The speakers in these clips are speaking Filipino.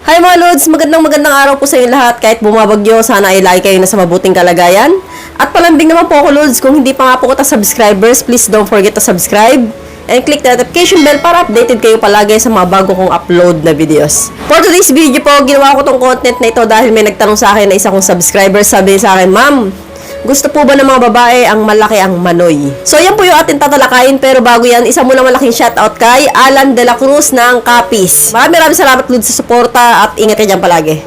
Hi mga Lods! Magandang araw po sa inyo lahat. Kahit bumabagyo, sana ay lagi kayo na sa mabuting kalagayan. At palambing naman po ako Lods, kung hindi pa nga po kita subscribers, please don't forget to subscribe. And click the notification bell para updated kayo palagi sa mga bago kong upload na videos. For today's video po, ginawa ko tong content na ito dahil may nagtanong sa akin na isa kong subscriber. Sabi sa akin, Ma'am, gusto po ba ng mga babae ang malaki ang manoy? So yan po yung ating tatalakayin, pero bago yan, isa muna malaking shoutout kay Alan De La Cruz ng Capiz. Maraming salamat Lods sa suporta at ingat kayo dyan palagi.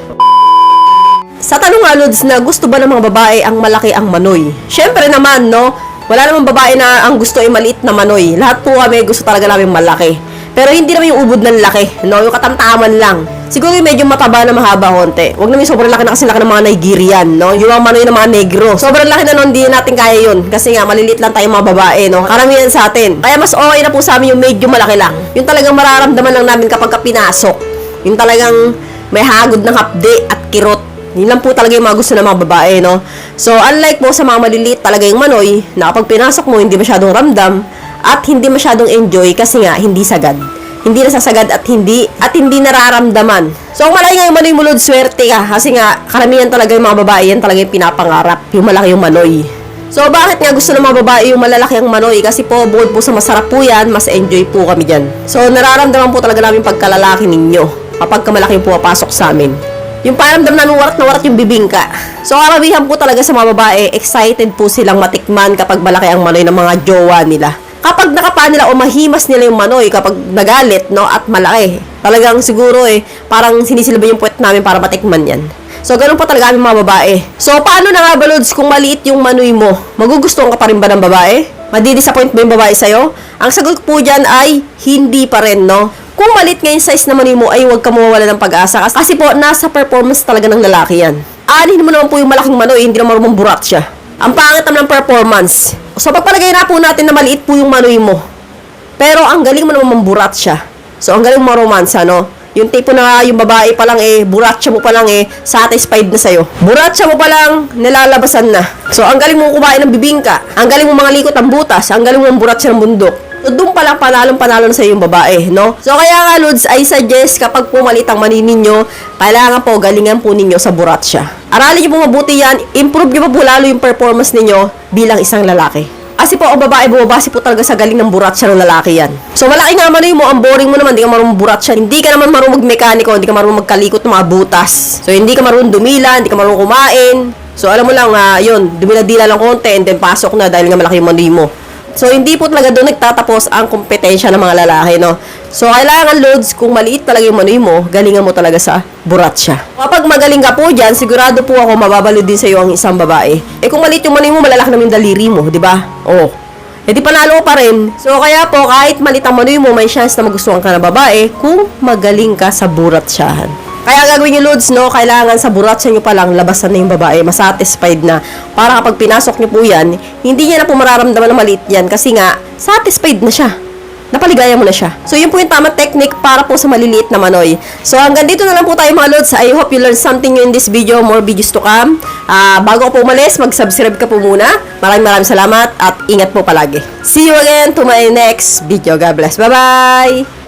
Sa tanong nga Lods na gusto ba ng mga babae ang malaki ang manoy? Syempre naman no, wala namang babae na ang gusto ay maliit na manoy. Lahat po kami gusto talaga namin malaki. Pero hindi naman yung ubod ng laki, no? Yung katamtaman lang. Siguro yung medyo mataba na mahaba konti. Huwag naman yung sobrang laki na kasi laki ng mga Nigerian, no? Yung mga manoy ng mga negro. Sobrang laki na nun, hindi natin kaya yun. Kasi nga, maliliit lang tayo mga babae, no? Karamihan sa atin. Kaya mas okay na po sa amin yung medyo malaki lang. Yung talagang mararamdaman lang namin kapag pinasok. Yung talagang may hagod ng hapde at kirot. Yun lang po talaga yung mga gusto ng mga babae, no? So, unlike po sa mga maliliit talaga yung manoy, na kapag pinasok mo, hindi masyadong ramdam at hindi masyadong enjoy kasi nga, hindi sagad. Hindi nasasagad at hindi nararamdaman. So, kung malaki nga yung manoy mo, Lord, swerte ka. Kasi nga, karamihan talaga yung mga babae, yan talaga yung pinapangarap. Yung malaki yung manoy. So, bakit nga gusto ng mga babae yung malalaki ang manoy? Kasi po, bukod po sa masarap po yan, mas enjoy po kami dyan. So, nararamdaman po talaga namin pagkalalaki ninyo kapag malaki yung pumapasok sa amin. Yung paramdam namin warat na warat yung bibingka. So, karamihan po talaga sa mga babae, excited po silang matikman kapag malaki ang manoy ng mga jowa nila. Kapag nakapa nila o mahimas nila yung manoy kapag nagalit, no, at malaki. Talagang siguro parang sinisilba yung puwet namin para matikman yan. So, ganun po talaga kami mga babae. So, paano na nga ba, Lods, kung maliit yung manoy mo? Magugustuhan ka pa rin ba ng babae? Madidisappoint ba yung babae sa'yo? Ang sagot po dyan ay hindi pa rin, no? Kung maliit nga yung size na manoy mo, ay huwag ka mawawala ng pag-asa. Kasi po, nasa performance talaga ng lalaki yan. Aanin mo naman po yung malaking manoy, hindi naman marunong burat siya. Ang pangit naman ng performance. So, pagpalagay na po natin na maliit po yung manoy mo. Pero, ang galing mo naman mamburat siya. So, ang galing mo romansa, no? Yung tipo na yung babae pa lang burat siya mo pa lang satisfied na sa'yo. Burat siya mo pa lang, nilalabasan na. So, ang galing mo kumain ng bibingka. Ang galing mo mga likot ng butas. Ang galing mo mamburat siya ng bundok. So, doon pa lang panalong-panalo na sa'yo yung babae, no? So, kaya nga, Lods, I suggest kapag po maliit ang mani ninyo, kailangan po galingan po ninyo sa burat siya. Aralin niyo po mabuti yan, improve niyo pa po lalo yung performance ninyo bilang isang lalaki. Kasi po, ang babae, bumabase po talaga sa galing ng burat siya ng lalaki yan. So, malaki nga manoy mo, ang boring mo naman, hindi ka marunong burat siya. Hindi ka naman marunong magmekaniko, hindi ka marunong magkalikot ng mga butas. So, hindi ka marunong dumila, hindi ka marunong kumain. So, alam mo lang, yun, dumila-dila lang konti, and then pasok na dahil nga malaki yung manoy mo. So, hindi po talaga doon nagtatapos ang kompetensya ng mga lalaki, no? So, kailangan, Lods, kung maliit talaga yung manoy mo, galingan mo talaga sa burat siya. Kapag magaling ka po dyan, sigurado po ako mababalo din sa iyo ang isang babae. Kung maliit yung manoy mo, malalaki naman yung daliri mo, di ba? Oh. Di panalo pa rin. So, kaya po, kahit maliit ang manoy mo, may chance na magustuhan ka na babae kung magaling ka sa burat siyahan. Kaya gagawin nyo, Lods, no? Kailangan sa buratsa nyo pa lang, labasan na yung babae, masatisfied na. Para kapag pinasok nyo po yan, hindi niya na po mararamdaman na maliit yan kasi nga, satisfied na siya. Napaligaya mo na siya. So, yun po yung tamang technique para po sa maliliit na manoy. So, hanggang dito na lang po tayo mga Lods. I hope you learned something new in this video. More videos to come. Bago ko po umalis, mag-subscribe ka po muna. Maraming salamat at ingat po palagi. See you again to my next video. God bless. Bye-bye!